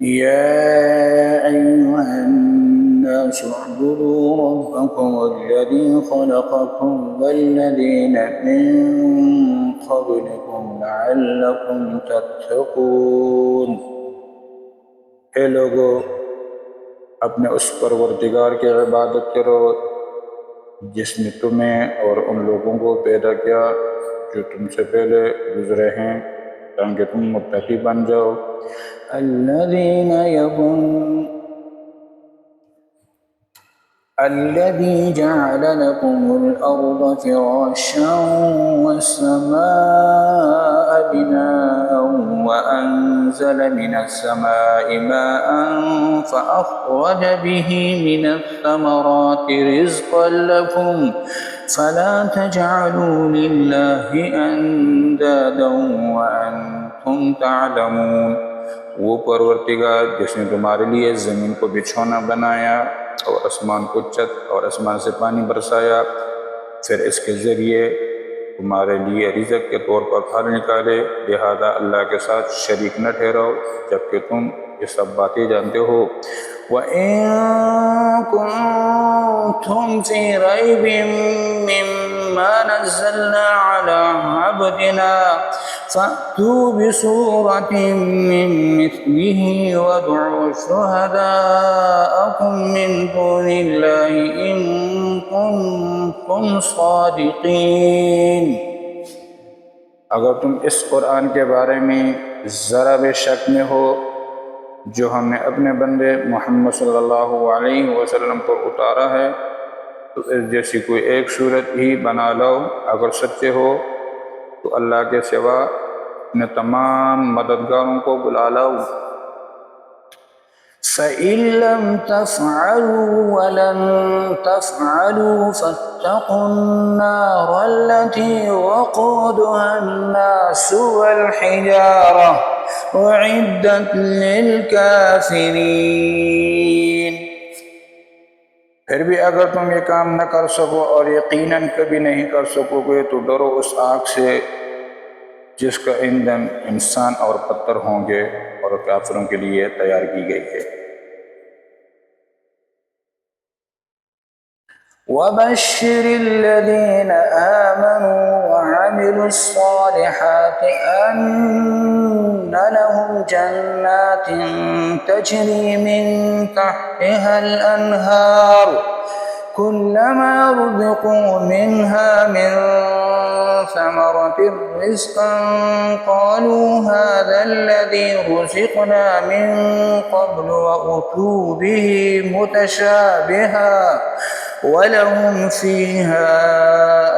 या अय्युहन्नास उअ्बुदू रब्बकुमुल्लज़ी खलक़कुम वल्लज़ीना मिन क़ब्लिकुम लअल्लकुम तत्तक़ून। हे लोगो, अपने उस परवरदिगार की इबादत करो जिसने तुम्हें और उन लोगों को पैदा किया जो तुमसे पहले गुजरे हैं, ताकि तुम मुत्तकी बन जाओ। الذي جعل لكم الأرض فراشا والسماء بناء وأنزل من السماء ماء فأخرج به من الثمرات رزقا لكم فلا تجعلوا لله أندادا وأنتم تعلمون। वो परवरदिगार जिसने तुम्हारे लिए ज़मीन को बिछौना बनाया और आसमान को छत और आसमान से पानी बरसाया, फिर इसके ज़रिए तुम्हारे लिए रिज़्क़ के तौर पर फल निकाले, लिहाजा अल्लाह के साथ शरीक न ठहराओ जबकि तुम ये सब बातें जानते हो। वइन कुन्तुम फी रैबिम मिम्मा नज़्ज़लना अला अब्दिना फ़अतू बिसूरतिम मिन मिस्लिही वदउ शुहदाअकुम मिन दूनिल्लाहि इन कुन्तुम सादिक़ीन। अगर तुम इस कुरान के बारे में ज़रा भी शक में हो जो हमने अपने बंदे मोहम्मद सल्लल्लाहु अलैहि वसल्लम पर उतारा है, तो इस जैसी कोई एक सूरत ही बना लो। अगर सच्चे हो तो अल्लाह के सिवा अपने तमाम मददगारों को बुला लो। फ़इन लम तफ़अलू वलन तफ़अलू फ़त्तक़ुन्नार अल्लती वक़ूदुहा अन्नासु वल हिजारा उइद्दत लिलकाफ़िरीन। फिर भी अगर तुम ये काम न कर सको और यकीनन कभी नहीं कर सकोगे तो डरो उस आग से जिसका ईंधन इंसान और पत्थर होंगे और काफिरों के लिए तैयार की गई है। वबश्शिरिल्लज़ीना आमनू वअमिलुस्सालिहाति अन्न लहुम जन्नातिन तजरी मिन तहतिहल अन्हार कुल्लमा रुज़िक़ू मिन्हा मिन समरतिर रिज़्क़न क़ालू हाज़ाल्लज़ी रुज़िक़ना मिन क़ब्लु वअतू बिही मुतशाबिहा वलहुम फ़ीहा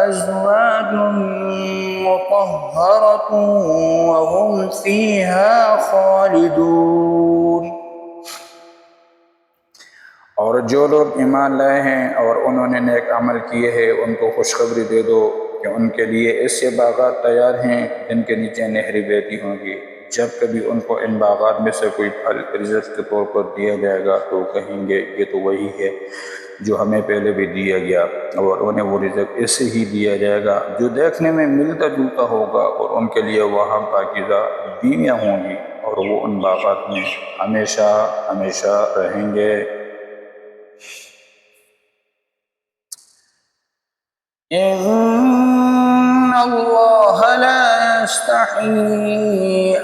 अज़वाजुम मुतहहरतुन वहुम फ़ीहा ख़ालिदून। और जो लोग ईमान लाए हैं और उन्होंने नेक अमल किए हैं, उनको खुशखबरी दे दो कि उनके लिए ऐसे बागात तैयार हैं जिनके नीचे नहरें बहती होंगी। जब कभी उनको इन बागात में से कोई फल रिज़्क़ के तौर पर दिया जाएगा तो कहेंगे ये तो वही है जो हमें पहले भी दिया गया, और उन्हें वो रिज़्क़ ऐसे ही दिया जाएगा जो देखने में मिलता जुलता होगा, और उनके लिए वहाँ पाकीज़ा बीवियाँ होंगी और वो उन बागात में हमेशा हमेशा रहेंगे। इन्नल्लाह ला यस्तही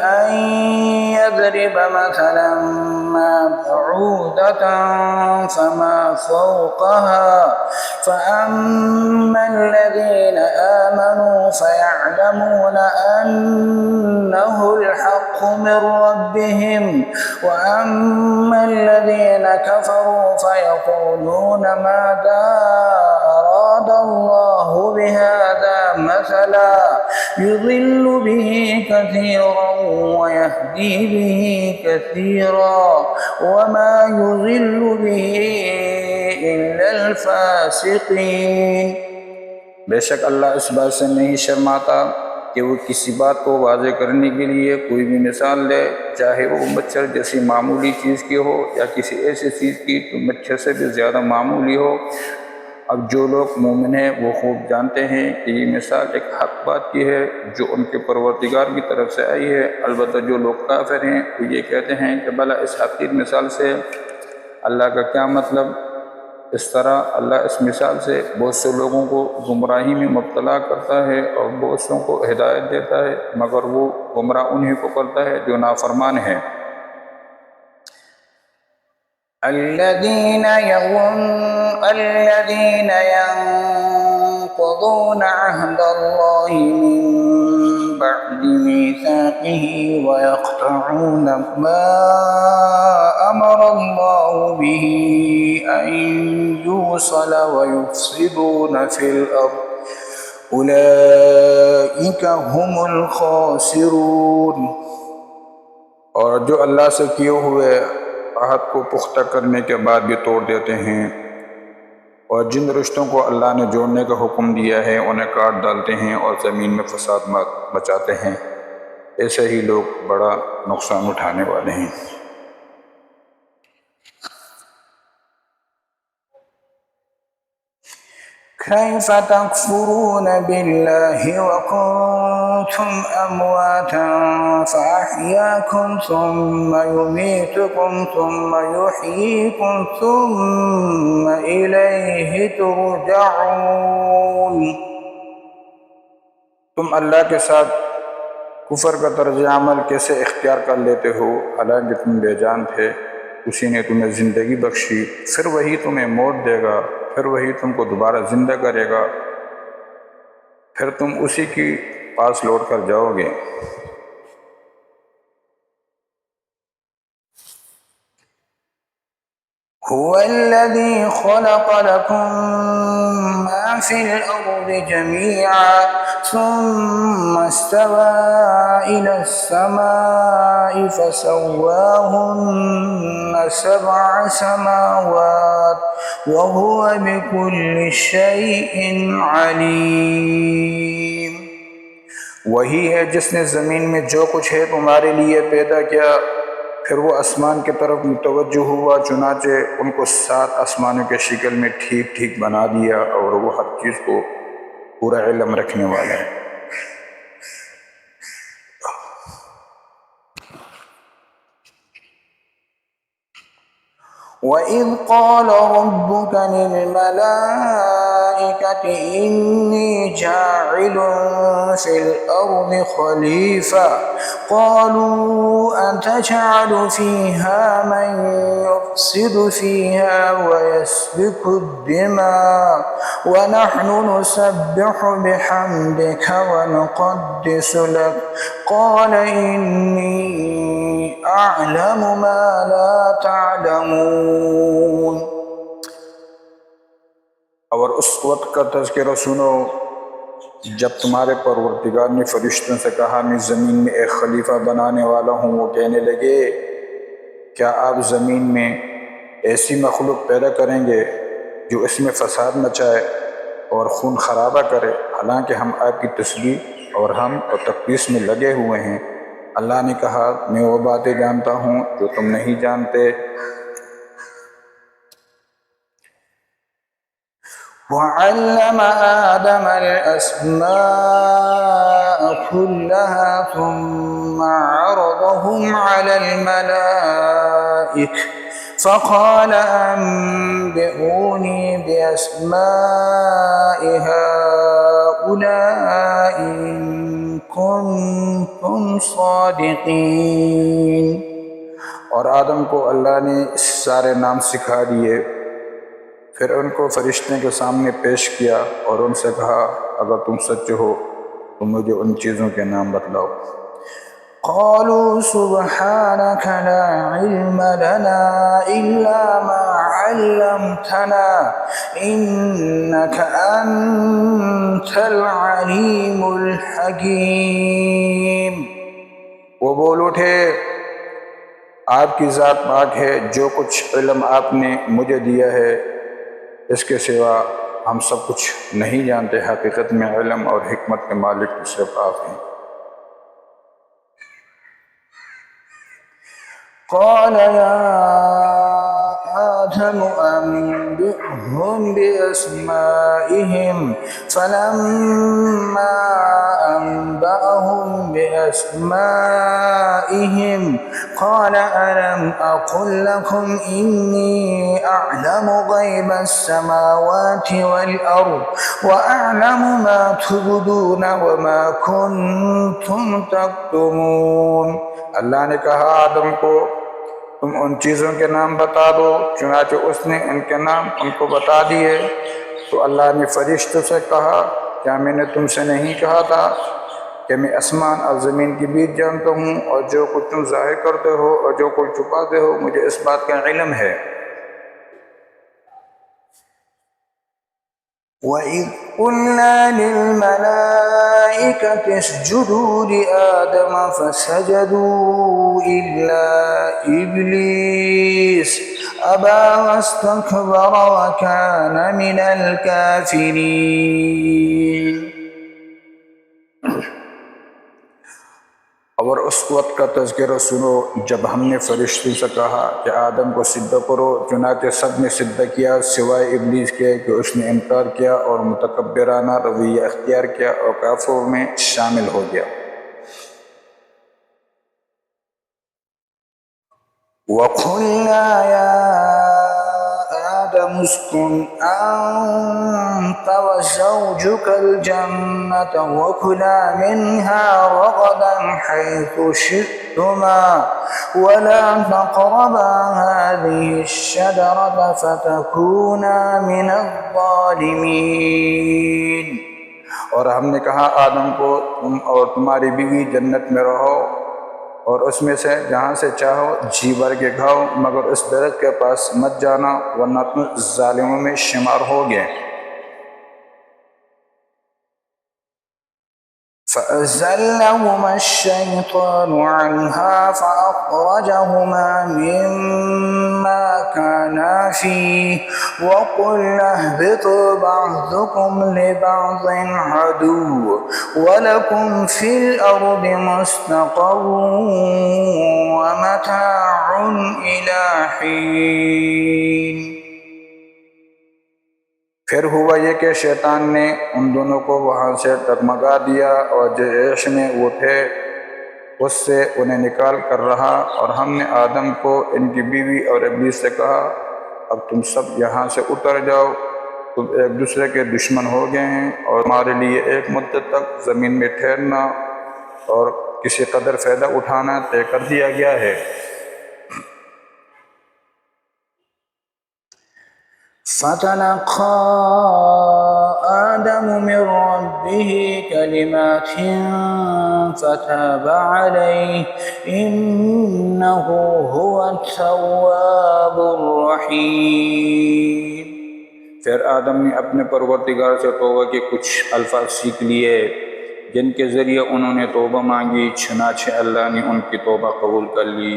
अन यज़रिब मसलन मा बऊदतन फमा फ़ौक़हा फ़अम्मल्लज़ीना आमनू फ़यअलमून अन्नहुल हक़्क़ु मिर रब्बिहिम वअम्मल्लज़ीना कफ़रू फ़यक़ूलून माज़ा अरादल्लाहु बिहाज़ा मसला युज़िल्लु बिही कसीरन वयहदी बिही कसीरा वमा युज़िल्लु बिही इल्लल फ़ासिक़ीन। बेशक अल्लाह इस बात से नहीं शर्माता कि वो किसी बात को वाज़े करने के लिए कोई भी मिसाल दे, चाहे वो मच्छर जैसी मामूली चीज़ की हो या किसी ऐसी चीज़ की जो मच्छर से भी ज़्यादा मामूली हो। अब जो लोग मोमिन हैं वो खूब जानते हैं कि ये मिसाल एक हक बात की है जो उनके परवरदिगार की तरफ से आई है। अलबत्ता जो लोग काफिर हैं वो ये कहते हैं कि भला इस हकीर मिसाल से अल्लाह का क्या मतलब। इस तरह अल्लाह इस मिसाल से बहुत से लोगों को गुमराही में मुब्तला करता है और बहुत सों को हिदायत देता है, मगर वो गुमराह उन्हीं को करता है जो नाफरमान है। الذين ينقضون عهد الله من بعد ميثاقه ويقطعون ما أمر الله به أن يوصل ويفسدون في الأرض أولئك هم الخاسرون। और जो अल्लाह से किए हुए अहद को पुख्ता करने के बाद भी तोड़ देते हैं और जिन रिश्तों को अल्लाह ने जोड़ने का हुक्म दिया है उन्हें काट डालते हैं और ज़मीन में फसाद मचाते हैं, ऐसे ही लोग बड़ा नुकसान उठाने वाले हैं। كيف تكفرون بالله وكنتم أمواتا فأحياكم ثم يميتكم ثم يحييكم ثم إليه ترجعون। तुम अल्लाह के साथ कुफर का तर्ज अमल कैसे इख्तियार कर लेते हो, हालांकि तुम बेजान थे। उसी ने तुम्हें ज़िंदगी बख्शी, फिर वही तुम्हें मौत देगा, फिर वही तुमको दोबारा ज़िंदा करेगा, फिर तुम उसी के पास लौट कर जाओगे। هو الذي خلق لكم ما في الأرض جميعا ثم استوى إلى السماء فسواهن 7 سماوات وهو بكل شيء عليم। वही है जिसने ज़मीन में जो कुछ है तुम्हारे लिए पैदा किया, फिर वो आसमान की तरफ मुतवज्जो हुआ, चुनाचे उनको 7 आसमानों के शिकल में ठीक ठीक बना दिया, और वो हर चीज़ को पूरा इल्म रखने वाला है। وإذ قال ربك للملائكة إني جاعل في الأرض خليفة قالوا أتجعل فيها من يفسد فيها ويسفك الدماء ونحن نسبح بحمدك ونقدس لك قال إني أعلم ما لا تعلمون। और उस वक्त का तज़किरा सुनो जब तुम्हारे परवरदिगार ने फरिश्तों से कहा मैं ज़मीन में एक खलीफा बनाने वाला हूँ। वो कहने लगे क्या आप ज़मीन में ऐसी मखलूक पैदा करेंगे जो इसमें फसाद मचाए और खून खराबा करे, हालांकि हम आपकी तस्बीह और हम और तक़दीस में लगे हुए हैं। अल्लाह ने कहा मैं वो बातें जानता हूँ जो तुम नहीं जानते। وعلم آدم الأسماء كلها ثم عرضهم على الملائكة فقال أنبئوني بأسماء هؤلاء إن كنتم صادقين। और आदम को अल्लाह ने सारे नाम सिखा दिए, फिर उनको फरिश्ते के सामने पेश किया और उनसे कहा अगर तुम सच्चे हो तो मुझे उन चीज़ों के नाम बतलाओ। قالوا سبحانك لا علم لنا إلا ما علمتنا إنك أنت العليم الحكيم। वो बोल उठे आपकी ज़ात पाक है, जो कुछ इल्म आपने मुझे दिया है इसके सिवा हम सब कुछ नहीं जानते। हकीकत में इल्म और हिकमत के मालिक सिर्फ आप हैं। قال يا آدم آدم أنبئهم بأسمائهم فلما أنبأهم بأسمائهم قال ألم أقل لكم إني أعلم غيب السماوات والأرض وأعلم ما تبدون وما كنتم تكتمون। अल्लाह ने कहा आदम को, तुम उन चीज़ों के नाम बता दो। चुनाचे उसने उनके नाम उनको बता दिए। तो अल्लाह ने फरिश्तों से कहा, क्या मैंने तुमसे नहीं कहा था कि मैं आसमान और ज़मीन के बीच जानता हूँ, और जो कुछ तुम ज़ाहिर करते हो और जो कुछ छुपाते हो मुझे इस बात का इल्म है। وَإِذْ قُلْنَا لِلْمَلَائِكَةِ اسْجُدُوا لِآدَمَ فَسَجَدُوا إِلَّا إِبْلِيسَ أَبَى وَاسْتَكْبَرَ وَكَانَ مِنَ الْكَافِرِينَ। और उस वक्त का तज़किरा सुनो जब हमने फरिश्तों से कहा कि आदम को सिद्ध करो। चुनाचे सब ने सिद्ध किया सिवाय इब्लीस के कि उसने इनकार किया और मुतकब्बिराना रवैया अख्तियार किया और काफिरों में शामिल हो गया। वक़ुल्ना या आदम उस्कुन अंत वज़ौजुकल जन्नत वकुला मिन्हा रगदन हैथु शि'तुमा वला तक़रबा हाज़िहि अश-शजरत फ़तकूना मिनज़-ज़ालिमीन। और हमने कहा आदम को, तुम और तुम्हारी बीवी जन्नत में रहो और उसमें से जहाँ से चाहो जी भर के खाओ, मगर उस दरख्त के पास मत जाना वरना तुम जालिमों में शुमार होगे। فأزلهما الشيطان عنها فأخرجهما مما كانا فيه وقلنا اهبطوا بعضكم لبعض عدو ولكم في الأرض مستقر ومتاع إلى حين। फिर हुआ ये कि शैतान ने उन दोनों को वहाँ से डगमगा दिया और जो ऐश में वो थे उससे उन्हें निकाल कर रहा। और हमने आदम को, इनकी बीवी और इब्लीस से कहा, अब तुम सब यहाँ से उतर जाओ, तुम एक दूसरे के दुश्मन हो गए हैं और हमारे लिए एक मुद्दत तक ज़मीन में ठहरना और किसी कदर फ़ायदा उठाना तय कर दिया गया है। फ़तलक़ा आदम मिन रब्बिही कलिमातिन फ़ताब अलैहि इन्नहु हुवत-तव्वाबुर रहीम। फिर आदम ने अपने परवरदिगार से तौबा के कुछ अल्फाज सीख लिए जिनके ज़रिए उन्होंने तौबा मांगी। चुनाचे अल्लाह ने उनकी तौबा कबूल कर ली।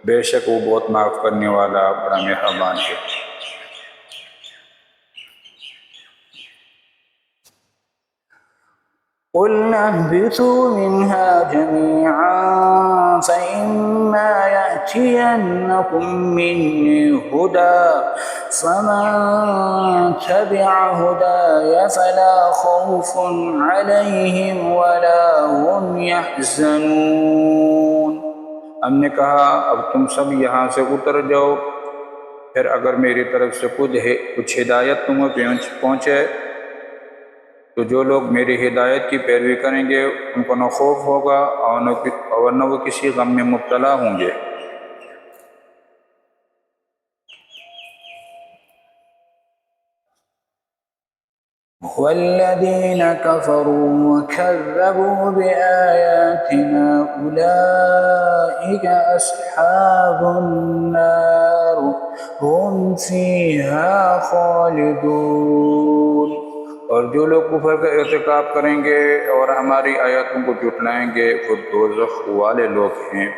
बेशक वो बहुत माफ़ करने वाला बड़ा मेहरबान है। قُلْنَا اهْبِطُوا مِنْهَا جَمِيعًا فَإِمَّا يَأْتِيَنَّكُم مِّنِّي هُدًى فَمَن تَبِعَ هُدَايَ فَلَا خَوْفٌ عَلَيْهِمْ وَلَا هُمْ يَحْزَنُونَ। हमने कहा अब तुम सब यहाँ से उतर जाओ, फिर अगर मेरी तरफ से कुछ हिदायत तुम्हें पहुँचे तो जो लोग मेरी हिदायत की पैरवी करेंगे उनको न खौफ होगा और न वो किसी गम में मुब्तला होंगे। वल्लज़ीन कफ़रू वकज़्ज़बू बिआयातिना उलाइका अस्हाबुन नार हुम फ़ीहा ख़ालिदून। और जो लोग कुफर का इर्तिकाब करेंगे और हमारी आयतों को झुटलाएंगे वो दोज़ख वाले लोग हैं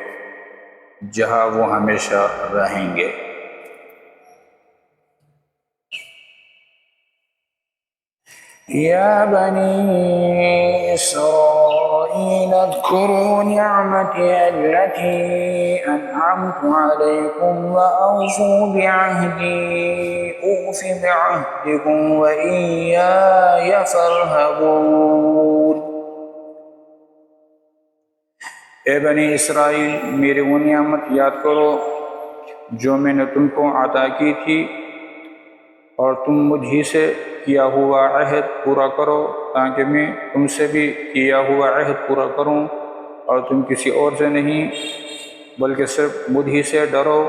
जहाँ वो हमेशा रहेंगे। या बनी इस्राईल अज़्कुरू निअमती अल्लती अनअमतु अलैकुम व औफू बिअहदी औफि बिअहदिकुम व इय्याय फरहबून। ए बनी इसराइल, मेरी वो नियामत याद करो जो मैंने तुमको अता की थी, और तुम मुझी से किया हुआ अहद पूरा करो, ताकि मैं तुमसे भी किया हुआ अहद पूरा करूं, और तुम किसी और से नहीं बल्कि सिर्फ मुझी से डरो।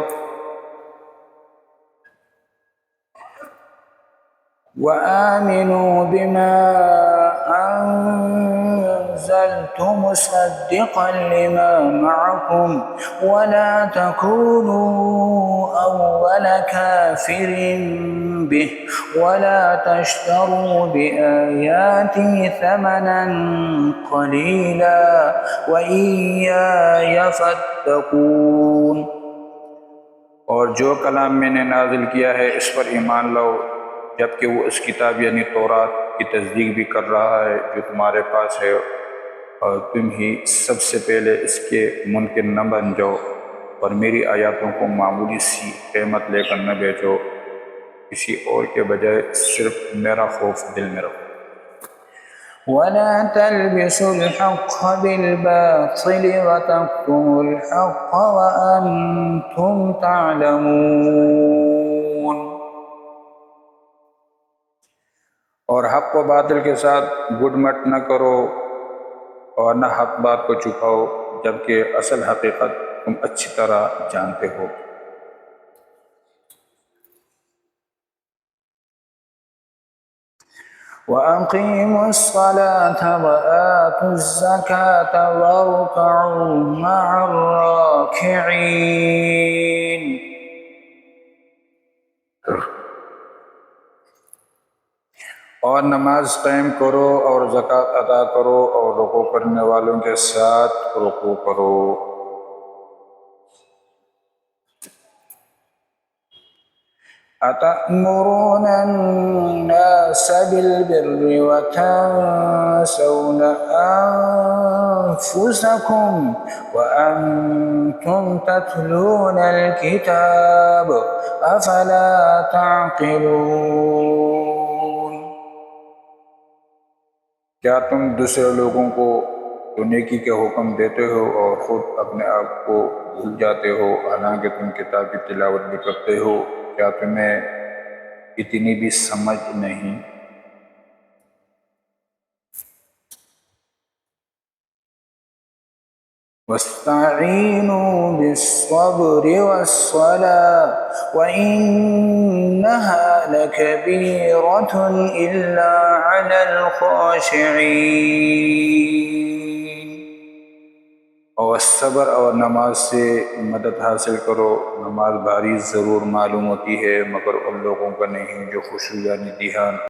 व आमिनू बिमा अंज़लतु मुसद्दिक़न लिमा मअकुम वला तकूनू अव्वल काफ़िरिन बिह वला तश्तरू बिआयाती समनन क़लीला व इय्याय फत्तक़ून। और जो कलाम मैंने नाजिल किया है इस पर ईमान लाओ, जबकि वो इस किताब यानी तौरात की तस्दीक भी कर रहा है जो तुम्हारे पास है, और तुम ही सबसे पहले इसके मुनकिर न बन जाओ, और मेरी आयतों को मामूली सी क़ीमत लेकर न बेचो, किसी और के बजाय सिर्फ मेरा खौफ दिल में रखो। वला तल्बिसुल हक़्क़ बिल-बातिल व तक्तुमुल हक़्क़ व अंतुम तअलमून। और हक़ व बातिल के साथ गुडमट न करो और न हक़ बात को छुपाओ, जबकि असल हकीकत तुम अच्छी तरह जानते हो। वअक़ीमुस्सलात वआतुज़्ज़कात वरकऊ मअर्राकिईन। और नमाज कायम करो और ज़कात अदा करो और रुकू करने वालों के साथ रुकू करो। अतअमुरून अन्नास बिल-बिर्रि व तंसौन अंफुसकुम व अंतुम तत्लूनल किताब अफला ताक़िलून। क्या तुम दूसरे लोगों को तो नेकी के हुक्म देते हो और ख़ुद अपने आप को भूल जाते हो, हालांकि तुम किताब की तिलावत भी करते हो? क्या तुम्हें इतनी भी समझ नहीं? वस्तईनू बिस्सब्रि वस्सलाह व इन्नहा लकबीरतुन इल्ला अलल खाशिईन। और सब्र और नमाज से मदद हासिल करो। नमाज भारी ज़रूर मालूम होती है, मगर उन लोगों का नहीं जो खुशू यानी ध्यान